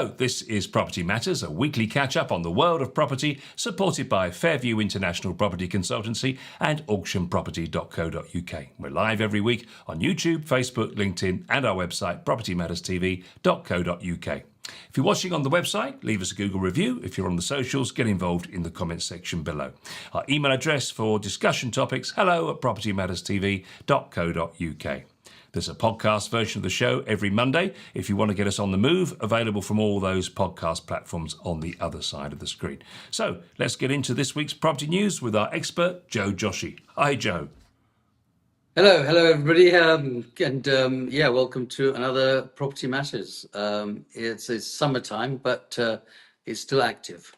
Hello, this is Property Matters, a weekly catch-up on the world of property, supported by Fairview International Property Consultancy and auctionproperty.co.uk. We're live every week on YouTube, Facebook, LinkedIn and our website propertymatterstv.co.uk. If you're watching on the website, leave us a Google review. If you're on the socials, get involved in the comments section below. Our email address for discussion topics, hello@propertymatterstv.co.uk. There's a podcast version of the show every Monday if you want to get us on the move, available from all those podcast platforms on the other side of the screen. So let's get into this week's property news with our expert, Joe Joshi. Hi, Joe. Hello, everybody, welcome to another Property Matters. It's summertime, but it's still active.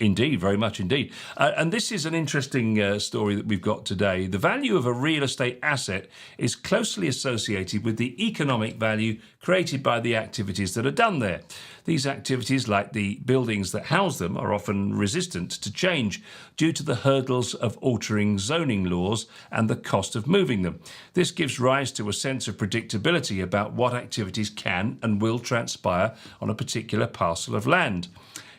Indeed, very much indeed. And this is an interesting story that we've got today. The value of a real estate asset is closely associated with the economic value created by the activities that are done there. These activities, like the buildings that house them, are often resistant to change due to the hurdles of altering zoning laws and the cost of moving them. This gives rise to a sense of predictability about what activities can and will transpire on a particular parcel of land.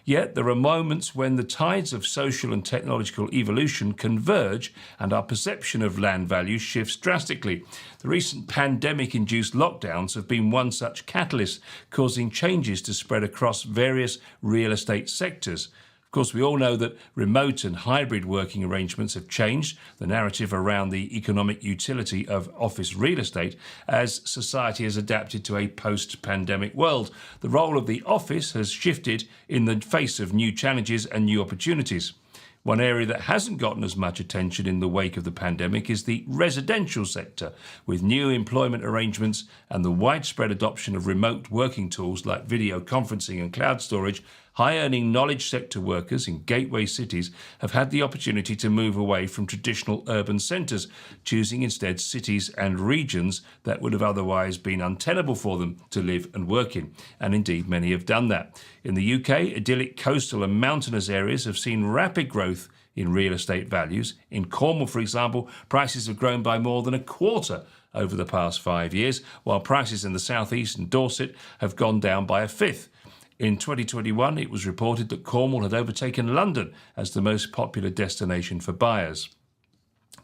Yet there are moments when the tides of social and technological evolution converge and our perception of land value shifts drastically. The recent pandemic-induced lockdowns have been one such catalyst, causing changes to spread across various real estate sectors. Of course, we all know that remote and hybrid working arrangements have changed the narrative around the economic utility of office real estate as society has adapted to a post-pandemic world. The role of the office has shifted in the face of new challenges and new opportunities. One area that hasn't gotten as much attention in the wake of the pandemic is the residential sector, with new employment arrangements and the widespread adoption of remote working tools like video conferencing and cloud storage. High-earning knowledge sector workers in gateway cities have had the opportunity to move away from traditional urban centres, choosing instead cities and regions that would have otherwise been untenable for them to live and work in. And indeed, many have done that. In the UK, idyllic coastal and mountainous areas have seen rapid growth in real estate values. In Cornwall, for example, prices have grown by more than a quarter over the past 5 years, while prices in the southeast and Dorset have gone down by a fifth. In 2021, it was reported that Cornwall had overtaken London as the most popular destination for buyers.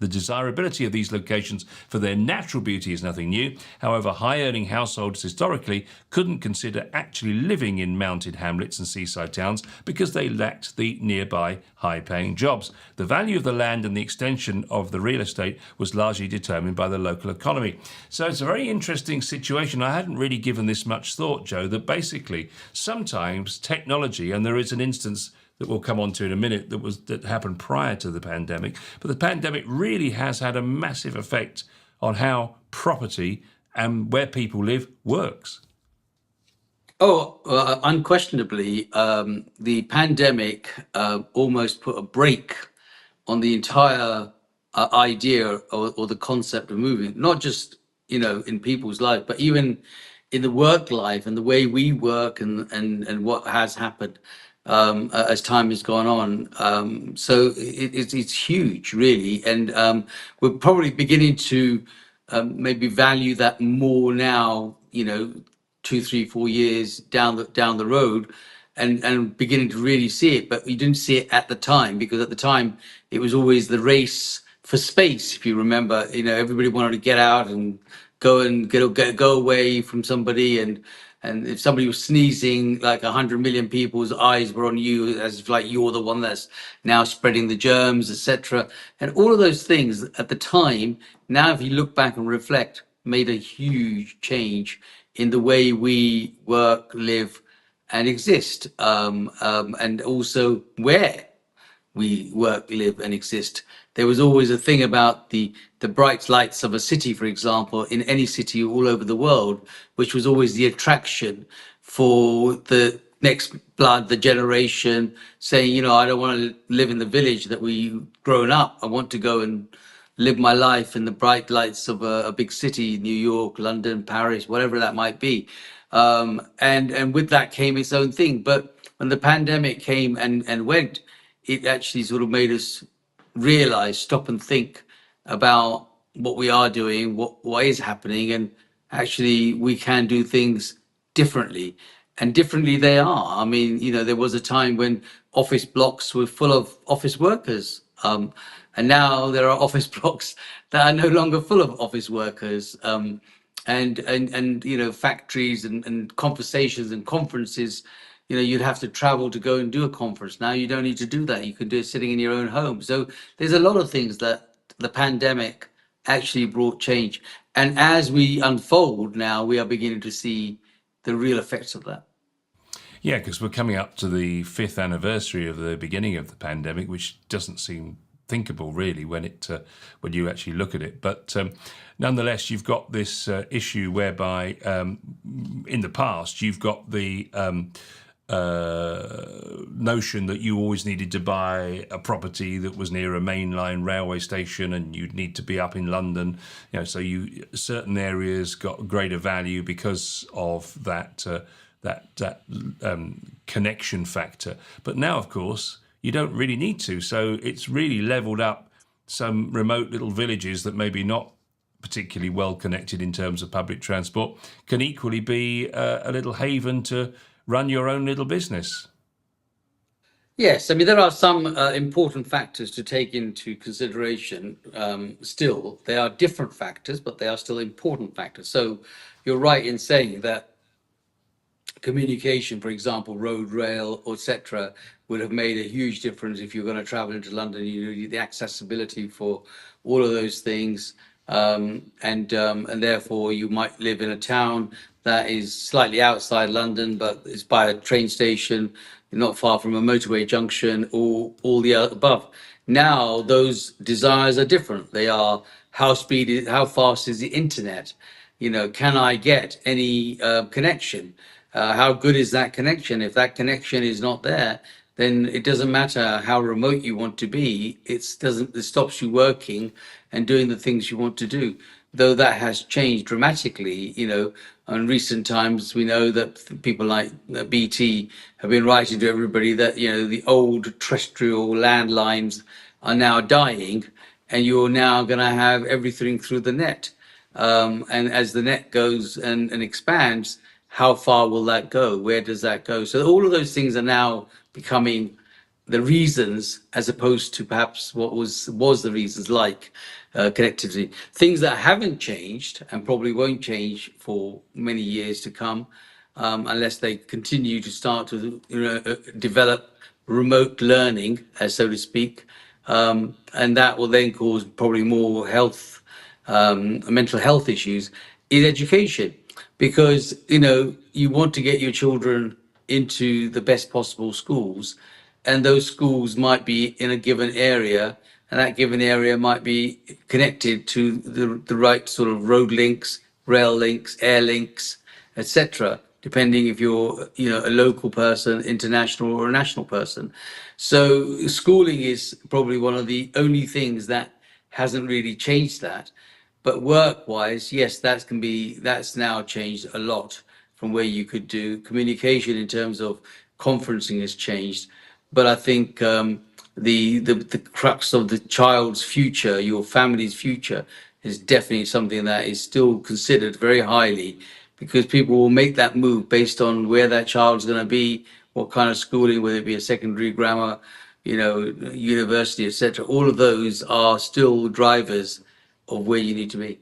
The desirability of these locations for their natural beauty is nothing new. However, high-earning households historically couldn't consider actually living in mountain hamlets and seaside towns because they lacked the nearby high-paying jobs. The value of the land and the extension of the real estate was largely determined by the local economy. So it's a very interesting situation. I hadn't really given this much thought, Joe, that basically sometimes technology, and there is an instance that we'll come on to in a minute that happened prior to the pandemic. But the pandemic really has had a massive effect on how property and where people live works. Unquestionably, the pandemic almost put a brake on the entire idea or the concept of moving, not just, in people's life, but even in the work life and the way we work and what has happened as time has gone on. It's huge, really. And we're probably beginning to maybe value that more now, 2, 3, 4 years down the road, and beginning to really see it. But we didn't see it at the time, because at the time it was always the race for space. If you remember, everybody wanted to get out and go away from somebody, and if somebody was sneezing, like 100 million people's eyes were on you, as if like you're the one that's now spreading the germs, etc. And all of those things at the time, now if you look back and reflect, made a huge change in the way we work, live, and exist, and also where we work, live, and exist. There was always a thing about the bright lights of a city, for example, in any city all over the world, which was always the attraction for the next blood, the generation, saying, I don't want to live in the village that we've grown up. I want to go and live my life in the bright lights of a big city, New York, London, Paris, whatever that might be. And with that came its own thing. But when the pandemic came and went, it actually sort of made us realize, stop and think about what we are doing, what is happening, and actually we can do things differently. and differently they are. I mean, there was a time when office blocks were full of office workers, and now there are office blocks that are no longer full of office workers, and factories and conversations and conferences. You'd have to travel to go and do a conference. Now you don't need to do that. You can do it sitting in your own home. So there's a lot of things that the pandemic actually brought change, and as we unfold now, we are beginning to see the real effects of that. Yeah, because we're coming up to the fifth anniversary of the beginning of the pandemic, which doesn't seem thinkable really when you actually look at it. But nonetheless, you've got this issue whereby in the past you've got the notion that you always needed to buy a property that was near a mainline railway station, and you'd need to be up in London. So certain areas got greater value because of that connection factor. But now, of course, you don't really need to. So it's really leveled up some remote little villages that maybe not particularly well connected in terms of public transport can equally be a little haven to run your own little business. Yes, I mean, there are some important factors to take into consideration. Still, they are different factors, but they are still important factors. So you're right in saying that communication, for example, road, rail, etc., would have made a huge difference if you're going to travel into London. You need the accessibility for all of those things, and therefore you might live in a town that is slightly outside London, but it's by a train station, not far from a motorway junction, or all the above. Now those desires are different. They are how fast is the internet? Can I get any connection? How good is that connection? If that connection is not there, then it doesn't matter how remote you want to be. It stops you working and doing the things you want to do. Though that has changed dramatically, in recent times, we know that people like BT have been writing to everybody that, the old terrestrial landlines are now dying, and you're now going to have everything through the net. And as the net goes and expands, how far will that go? Where does that go? So all of those things are now becoming the reasons, as opposed to perhaps what was the reasons, like connectivity. Things that haven't changed and probably won't change for many years to come, unless they continue to start to develop remote learning, as so to speak, and that will then cause probably more mental health issues, is education, because you want to get your children into the best possible schools, and those schools might be in a given area, and that given area might be connected to the right sort of road links, rail links, air links, etc., depending if you're a local person, international, or a national person. So schooling is probably one of the only things that hasn't really changed that. But work-wise, yes, that's now changed a lot from where you could do communication in terms of conferencing has changed. But I think the crux of the child's future, your family's future, is definitely something that is still considered very highly, because people will make that move based on where that child's going to be, what kind of schooling, whether it be a secondary, grammar, university, etc. All of those are still drivers of where you need to be.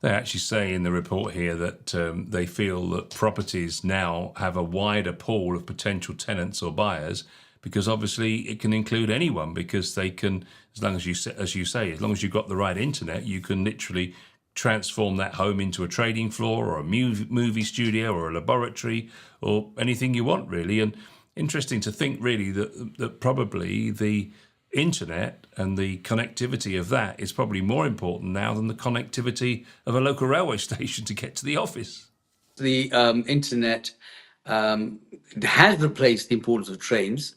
They actually say in the report here that they feel that properties now have a wider pool of potential tenants or buyers, because obviously it can include anyone, because they can, as long as as you say, as long as you've got the right internet, you can literally transform that home into a trading floor or a movie studio or a laboratory or anything you want, really. And interesting to think, really, that probably the internet and the connectivity of that is probably more important now than the connectivity of a local railway station to get to the office. The internet has replaced the importance of trains,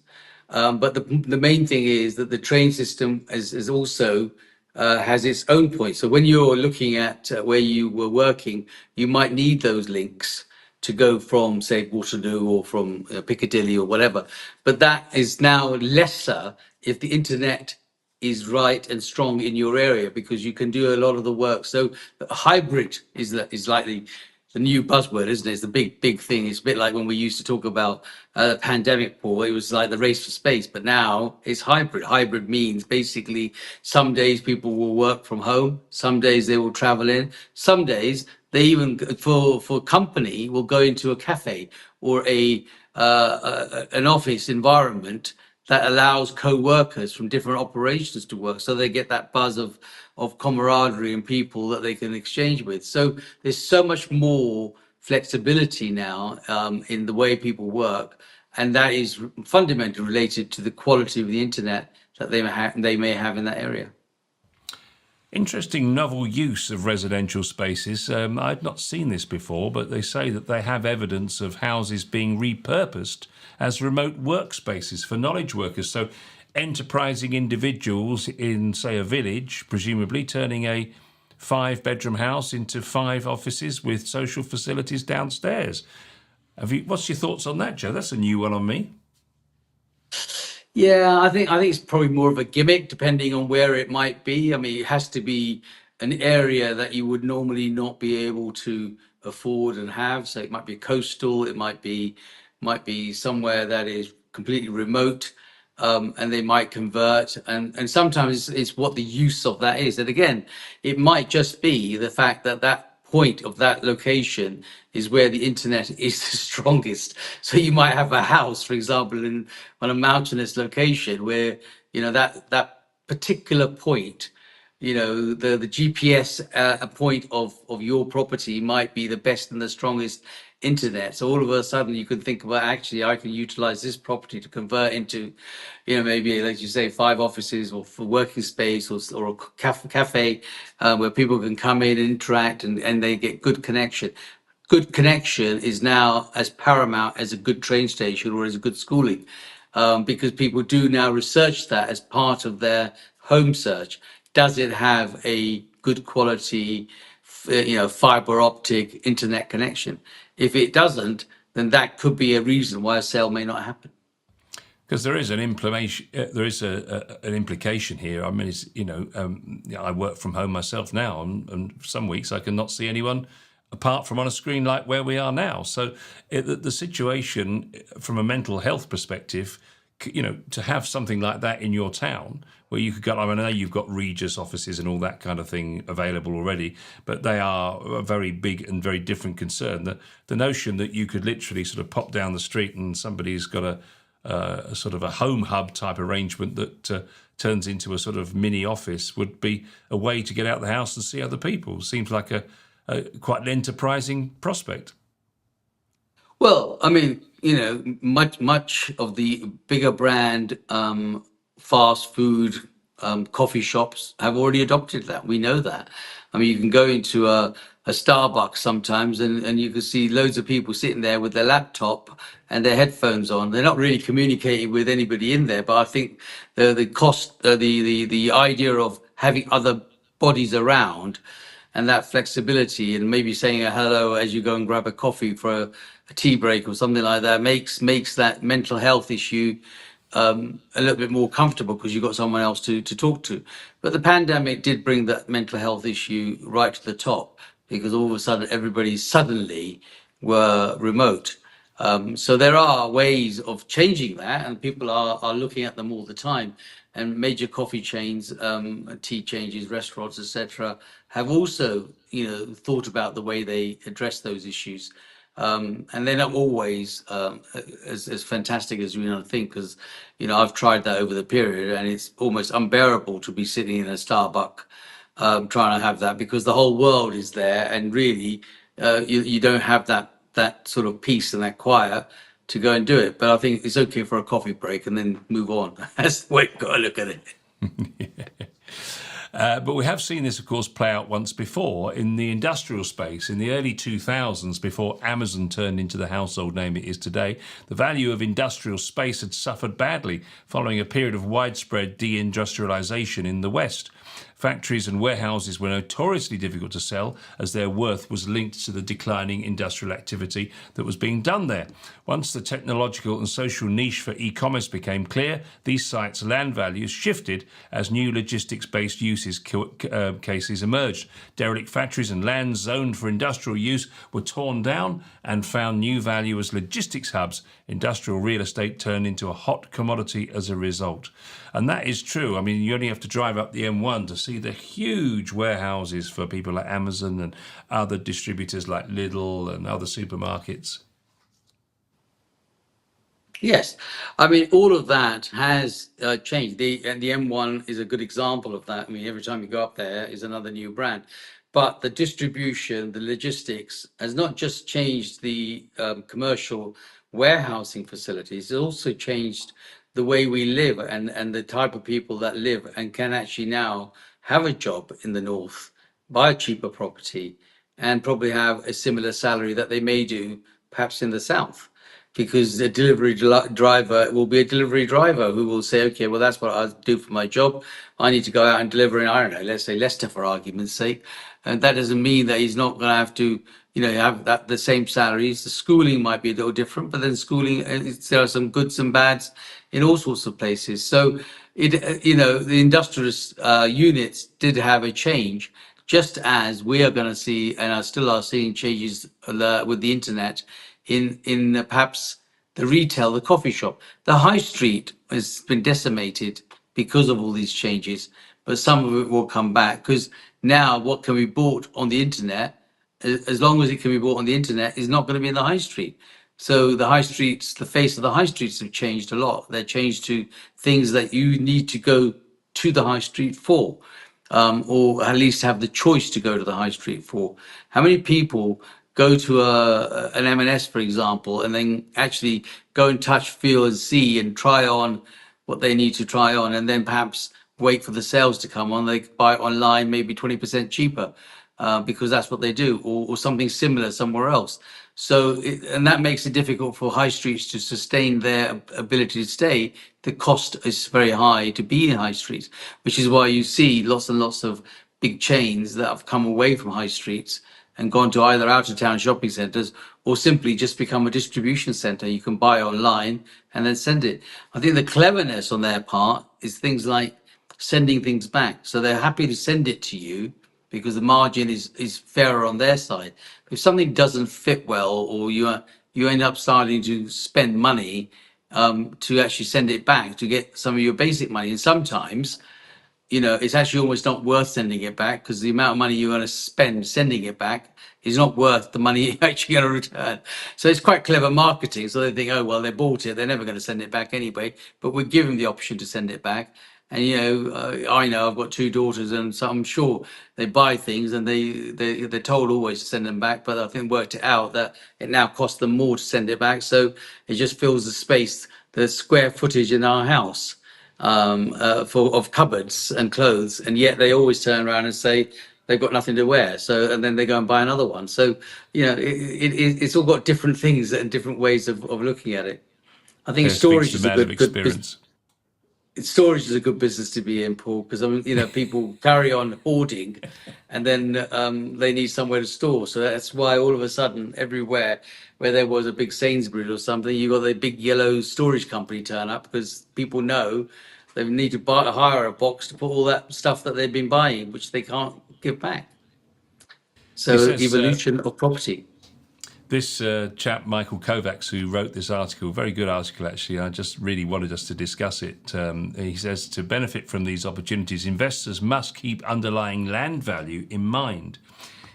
but the main thing is that the train system is also has its own points. So when you're looking at where you were working, you might need those links to go from, say, Waterloo or from Piccadilly or whatever. But that is now lesser if the internet is right and strong in your area, because you can do a lot of the work. So hybrid is likely. the new buzzword, isn't it? It's the big thing. It's a bit like when we used to talk about the pandemic, Paul. It was like the race for space, but now it's hybrid. Hybrid means basically some days people will work from home, some days they will travel in, some days they even for company will go into a cafe or an office environment that allows co-workers from different operations to work, so they get that buzz of camaraderie and people that they can exchange with. So there's so much more flexibility now in the way people work, and that is fundamentally related to the quality of the internet that they may have in that area. Interesting novel use of residential spaces. I've not seen this before, but they say that they have evidence of houses being repurposed as remote workspaces for knowledge workers. So, enterprising individuals in, say, a village, presumably turning a 5-bedroom house into 5 offices with social facilities downstairs. What's your thoughts on that, Joe? That's a new one on me. Yeah, I think it's probably more of a gimmick, depending on where it might be. I mean, it has to be an area that you would normally not be able to afford and have. So it might be coastal, it might be somewhere that is completely remote, and they might convert. And sometimes it's what the use of that is. And again, it might just be the fact that that point of that location is where the internet is the strongest. So you might have a house, for example, in on a mountainous location where that particular point, the GPS point of your property might be the best and the strongest internet. So all of a sudden you can think about, actually I can utilize this property to convert into, maybe like you say, 5 offices or for working space, or a cafe where people can come in and interact, and they get good connection. Good connection is now as paramount as a good train station or as a good schooling, because people do now research that as part of their home search. Does it have a good quality, fiber optic internet connection? If it doesn't, then that could be a reason why a sale may not happen. Because there is an implication. There is an implication here. I mean, I work from home myself now, and some weeks I cannot see anyone apart from on a screen like where we are now. So the situation from a mental health perspective, to have something like that in your town where you could go. I mean, I know you've got Regis offices and all that kind of thing available already, but they are a very big and very different concern. The notion that you could literally sort of pop down the street and somebody's got a sort of a home hub type arrangement that turns into a sort of mini office would be a way to get out of the house and see other people. Seems like a quite an enterprising prospect. Well, I mean, much of the bigger brand fast food coffee shops have already adopted that. We know that. I mean, you can go into a Starbucks sometimes, and you can see loads of people sitting there with their laptop and their headphones on. They're not really communicating with anybody in there, but I think the cost, the idea of having other bodies around, and that flexibility, and maybe saying a hello as you go and grab a coffee for a tea break or something like that, makes that mental health issue a little bit more comfortable, because you've got someone else to talk to. But the pandemic did bring that mental health issue right to the top, because all of a sudden everybody suddenly were remote. So there are ways of changing that, and people are looking at them all the time. And major coffee chains, tea changes, restaurants, etc., have also, thought about the way they address those issues. And they're not always as fantastic as we think, because I've tried that over the period, and it's almost unbearable to be sitting in a Starbucks trying to have that, because the whole world is there, and really you don't have that sort of peace and that quiet to go and do it. But I think it's okay for a coffee break and then move on. That's the way you've got to look at it. But we have seen this, of course, play out once before in the industrial space. In the early 2000s, before Amazon turned into the household name it is today, the value of industrial space had suffered badly following a period of widespread deindustrialization in the West. Factories and warehouses were notoriously difficult to sell as their worth was linked to the declining industrial activity that was being done there. Once the technological and social niche for e-commerce became clear, these sites' land values shifted as new logistics-based cases emerged. Derelict factories and lands zoned for industrial use were torn down and found new value as logistics hubs. Industrial real estate turned into a hot commodity as a result. And that is true. I mean, you only have to drive up the M1 to see the huge warehouses for people like Amazon and other distributors like Lidl and other supermarkets. Yes, I mean all of that has changed. The M1 is a good example of that. I mean, every time you go up there is another new brand, but the distribution, the logistics has not just changed the commercial warehousing facilities. It's also changed the way we live and the type of people that live and can actually now have a job in the north, buy a cheaper property, and probably have a similar salary that they may do perhaps in the south, because a driver will be a delivery driver who will say, okay, well, that's what I do for my job. I need to go out and deliver in, I don't know, let's say Leicester for argument's sake. And that doesn't mean that he's not going to have to, have that the same salaries. The schooling might be a little different, but then schooling, there are some goods and bads in all sorts of places. So the industrialist units did have a change, just as we are going to see and are seeing changes with the internet in perhaps the retail, the coffee shop. The high street has been decimated because of all these changes, but some of it will come back because now what can be bought on the internet, as long as it can be bought on the internet, is not going to be in the high street. So the high streets, the face of the high streets have changed a lot. They're changed to things that you need to go to the high street for, or at least have the choice to go to the high street for. How many people go to an M&S, for example, and then actually go and touch, feel, and see and try on what they need to try on, and then perhaps wait for the sales to come on? They buy it online, maybe 20% cheaper, because that's what they do, or something similar somewhere else. So, and that makes it difficult for high streets to sustain their ability to stay. The cost is very high to be in high streets, which is why you see lots and lots of big chains that have come away from high streets and gone to either out of town shopping centers or simply just become a distribution center. You can buy online and then send it. I think the cleverness on their part is things like sending things back. So they're happy to send it to you because the margin is fairer on their side. If something doesn't fit well, or you end up starting to spend money to actually send it back to get some of your basic money, and sometimes it's actually almost not worth sending it back because the amount of money you're going to spend sending it back is not worth the money you're actually going to return. So it's quite clever marketing. So they think, oh, well, they bought it. They're never going to send it back anyway, but we give them the option to send it back. And, I know I've got two daughters, and so I'm sure they buy things and they're told always to send them back. But I think worked it out that it now costs them more to send it back. So it just fills the space, the square footage in our house of cupboards and clothes, and yet they always turn around and say they've got nothing to wear. So, and then they go and buy another one. So, it's all got different things and different ways of looking at it. I think There speaks storage the is a man of good experience. storage is a good business to be in, Paul, because I mean, people carry on hoarding, and then they need somewhere to store. So that's why all of a sudden, everywhere where there was a big Sainsbury's or something, you got the big yellow storage company turn up because people know they need to hire a box to put all that stuff that they've been buying, which they can't give back. He So says evolution of property. this chap, Michael Kovacs, who wrote this article, very good article actually, I just really wanted us to discuss it. He says to benefit from these opportunities, investors must keep underlying land value in mind.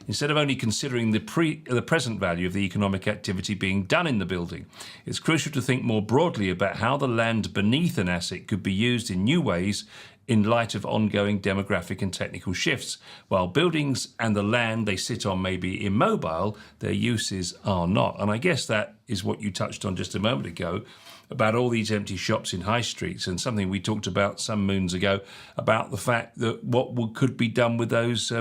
Instead of only considering the present value of the economic activity being done in the building, it's crucial to think more broadly about how the land beneath an asset could be used in new ways in light of ongoing demographic and technical shifts. While buildings and the land they sit on may be immobile, their uses are not. And I guess that is what you touched on just a moment ago about all these empty shops in high streets, and something we talked about some moons ago about the fact that what could be done with those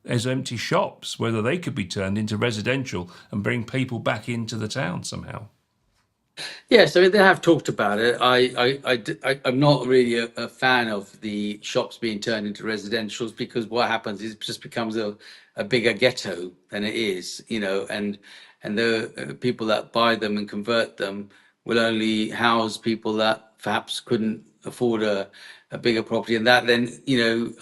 as empty shops, whether they could be turned into residential and bring people back into the town somehow. Yes, I mean they have talked about it. I'm not really a fan of the shops being turned into residentials because what happens is it just becomes a bigger ghetto than it is, and the people that buy them and convert them will only house people that perhaps couldn't afford a bigger property, and that then,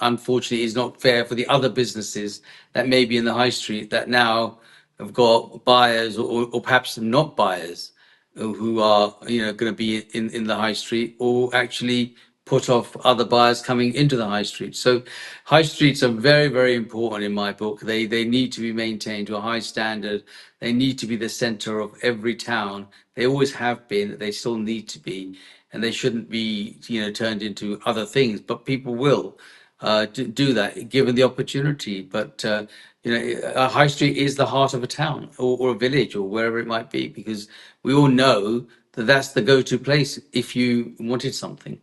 unfortunately, is not fair for the other businesses that may be in the high street that now have got buyers or perhaps not buyers who are going to be in the high street or actually put off other buyers coming into the high street. So high streets are very, very important in my book. They need to be maintained to a high standard. They need to be the center of every town. They always have been. They still need to be, and they shouldn't be turned into other things. But people will do that given the opportunity. But a high street is the heart of a town or a village or wherever it might be, because we all know that that's the go-to place if you wanted something.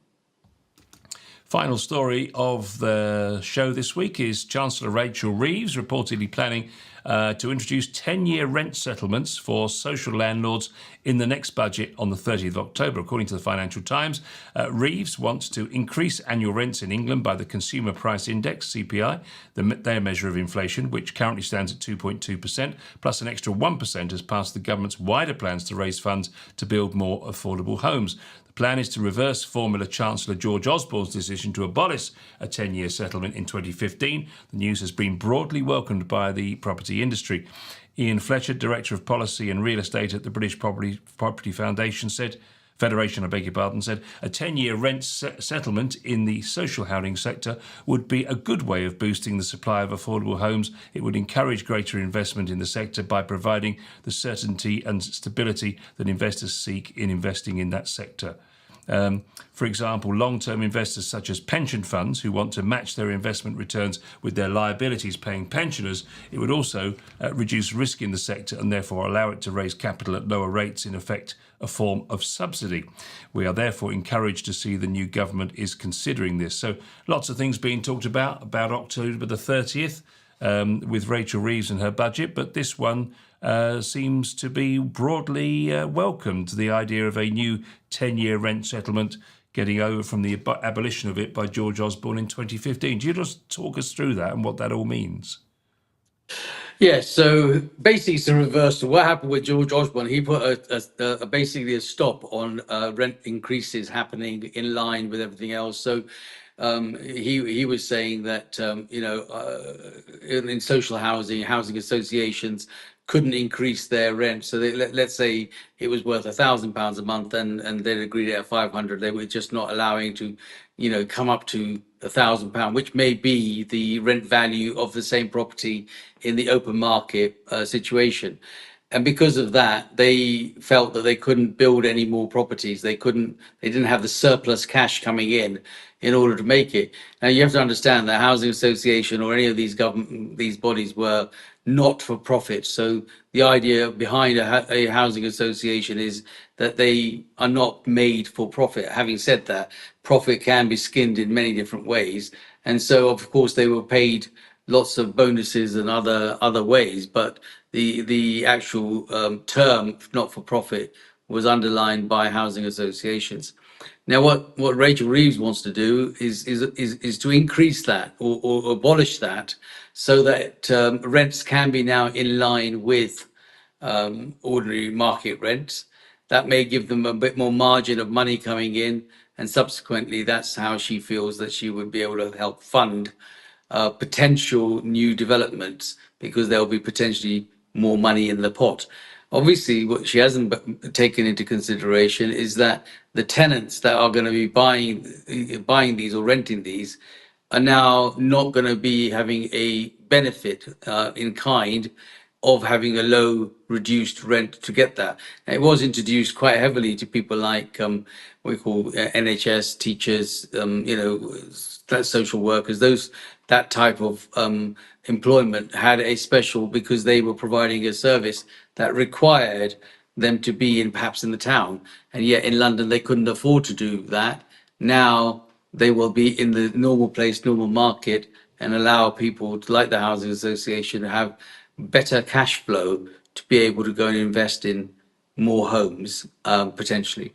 Final story of the show this week is Chancellor Rachel Reeves reportedly planning to introduce 10-year rent settlements for social landlords in the next budget on the 30th of October. According to the Financial Times, Reeves wants to increase annual rents in England by the Consumer Price Index, CPI, their measure of inflation, which currently stands at 2.2%, plus an extra 1% as part of the government's wider plans to raise funds to build more affordable homes. The plan is to reverse former Chancellor George Osborne's decision to abolish a 10-year settlement in 2015. The news has been broadly welcomed by the property industry. Ian Fletcher, Director of Policy and Real Estate at the British Property Federation, said a 10-year rent settlement in the social housing sector would be a good way of boosting the supply of affordable homes. It would encourage greater investment in the sector by providing the certainty and stability that investors seek in investing in that sector. For example, long-term investors such as pension funds who want to match their investment returns with their liabilities paying pensioners, it would also reduce risk in the sector and therefore allow it to raise capital at lower rates, in effect a form of subsidy. We are therefore encouraged to see the new government is considering this. So lots of things being talked about October the 30th with Rachel Reeves and her budget, but this one seems to be broadly welcomed, the idea of a new 10-year rent settlement getting over from the abolition of it by George Osborne in 2015. Do you just talk us through that and what that all means? Yeah, so basically it's a reversal. What happened with George Osborne? He put basically a stop on rent increases happening in line with everything else. So he was saying that in social housing associations couldn't increase their rent. So let's say it was worth £1,000 a month, and they'd agreed at 500. They were just not allowing to, come up to £1,000, which may be the rent value of the same property in the open market situation. And because of that, they felt that they couldn't build any more properties. They didn't have the surplus cash coming in order to make it. Now you have to understand that housing association or any of these bodies were not for profit. So the idea behind a housing association is that they are not made for profit. Having said that, profit can be skinned in many different ways. And so of course they were paid lots of bonuses and other ways, but the actual term not for profit was underlined by housing associations. Now, what Rachel Reeves wants to do is to increase that or abolish that, so that rents can be now in line with ordinary market rents. That may give them a bit more margin of money coming in, and subsequently, that's how she feels that she would be able to help fund potential new developments, because there'll be potentially more money in the pot. Obviously, what she hasn't taken into consideration is that the tenants that are going to be buying these or renting these are now not going to be having a benefit in kind of having a low reduced rent to get that. And it was introduced quite heavily to people like what we call NHS teachers, social workers. That type of employment had a special, because they were providing a service that required them to be perhaps in the town, and yet in London they couldn't afford to do that. Now they will be in the normal market, and allow people to, like the housing association, to have better cash flow to be able to go and invest in more homes potentially.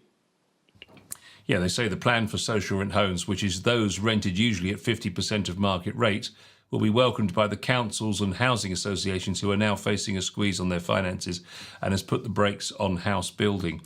Yeah, they say the plan for social rent homes, which is those rented usually at 50% of market rate, will be welcomed by the councils and housing associations who are now facing a squeeze on their finances and has put the brakes on house building.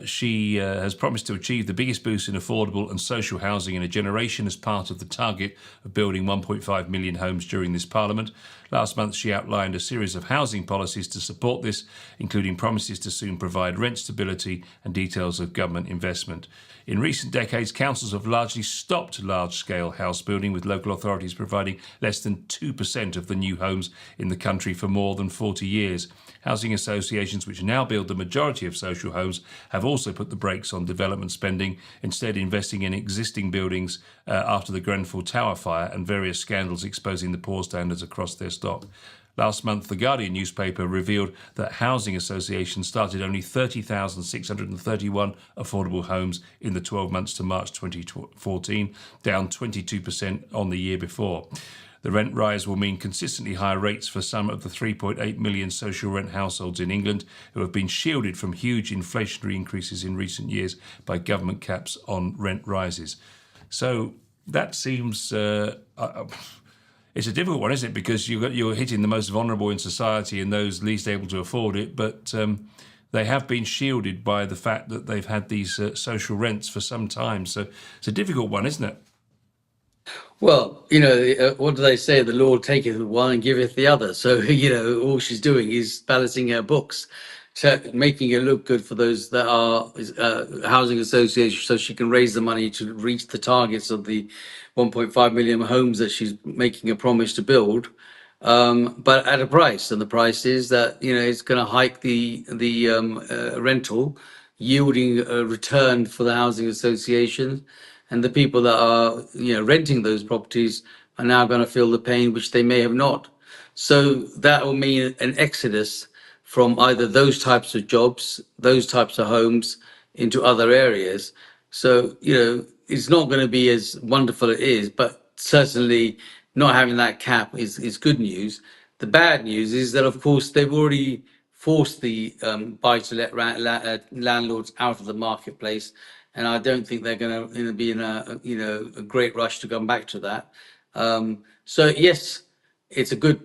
She has promised to achieve the biggest boost in affordable and social housing in a generation as part of the target of building 1.5 million homes during this Parliament. Last month, she outlined a series of housing policies to support this, including promises to soon provide rent stability and details of government investment. In recent decades, councils have largely stopped large-scale house building, with local authorities providing less than 2% of the new homes in the country for more than 40 years. Housing associations, which now build the majority of social homes, have also put the brakes on development spending, instead investing in existing buildings after the Grenfell Tower fire and various scandals exposing the poor standards across their stock. Last month, the Guardian newspaper revealed that housing associations started only 30,631 affordable homes in the 12 months to March 2014, down 22% on the year before. The rent rise will mean consistently higher rates for some of the 3.8 million social rent households in England who have been shielded from huge inflationary increases in recent years by government caps on rent rises. So that seems... it's a difficult one, isn't it? Because you're hitting the most vulnerable in society and those least able to afford it, but they have been shielded by the fact that they've had these social rents for some time. So it's a difficult one, isn't it? Well, what do they say? The Lord taketh one and giveth the other. So, all she's doing is balancing her books, making it look good for those that are housing associations, so she can raise the money to reach the targets of the 1.5 million homes that she's making a promise to build, but at a price. And the price is that, it's going to hike the rental, yielding a return for the housing association, and the people that are renting those properties are now going to feel the pain which they may have not. So that will mean an exodus from either those types of jobs, those types of homes, into other areas. So it's not going to be as wonderful as it is, but certainly not having that cap is good news. The bad news is that, of course, they've already forced the buy-to-let landlords out of the marketplace, and I don't think they're going to be in a great rush to come back to that. So yes, it's a good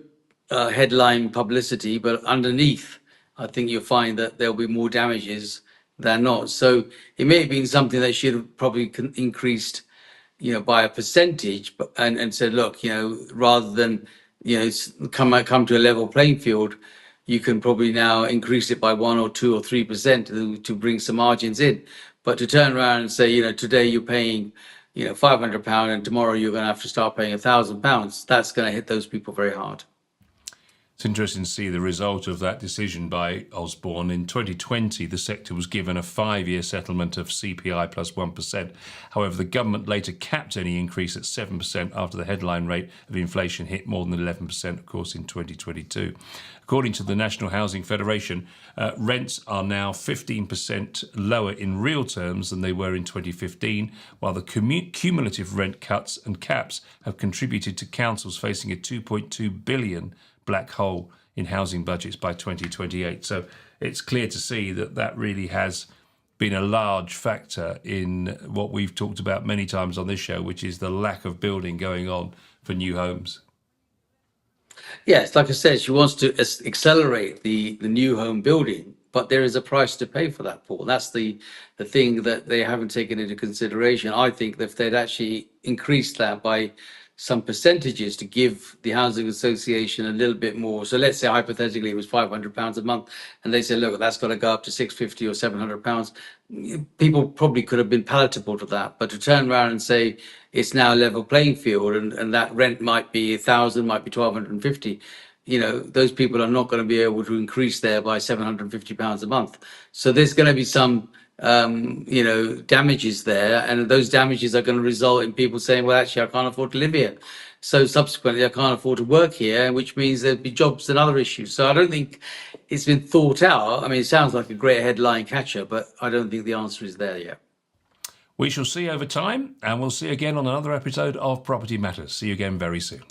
headline publicity, but underneath, I think you'll find that there'll be more damages than not. So it may have been something that should have probably increased, by a percentage, but and said, look, rather than come to a level playing field, you can probably now increase it by 1 or 2 or 3% to bring some margins in. But to turn around and say, today you're paying, £500 and tomorrow you're going to have to start paying £1,000, that's going to hit those people very hard. It's interesting to see the result of that decision by Osborne. In 2020, the sector was given a 5-year settlement of CPI plus 1%. However, the government later capped any increase at 7% after the headline rate of inflation hit more than 11%, of course, in 2022. According to the National Housing Federation, rents are now 15% lower in real terms than they were in 2015, while the cumulative rent cuts and caps have contributed to councils facing a £2.2 billion black hole in housing budgets by 2028. So it's clear to see that really has been a large factor in what we've talked about many times on this show, which is the lack of building going on for new homes. Yes, like I said, she wants to accelerate the new home building, but there is a price to pay for that, Paul. That's the thing that they haven't taken into consideration. I think that if they'd actually increased that by some percentages to give the housing association a little bit more. So let's say hypothetically it was £500 a month, and they said, look, that's got to go up to £650 or £700. People probably could have been palatable to that, but to turn around and say it's now a level playing field, and that rent might be 1,000, might be 1,250. Those people are not going to be able to increase there by £750 a month. So there's going to be some damages there, and those damages are going to result in people saying, well, actually, I can't afford to live here. So subsequently, I can't afford to work here, which means there'd be jobs and other issues. So I don't think it's been thought out. I mean, it sounds like a great headline catcher, but I don't think the answer is there yet. We shall see over time, and we'll see you again on another episode of Property Matters. See you again very soon.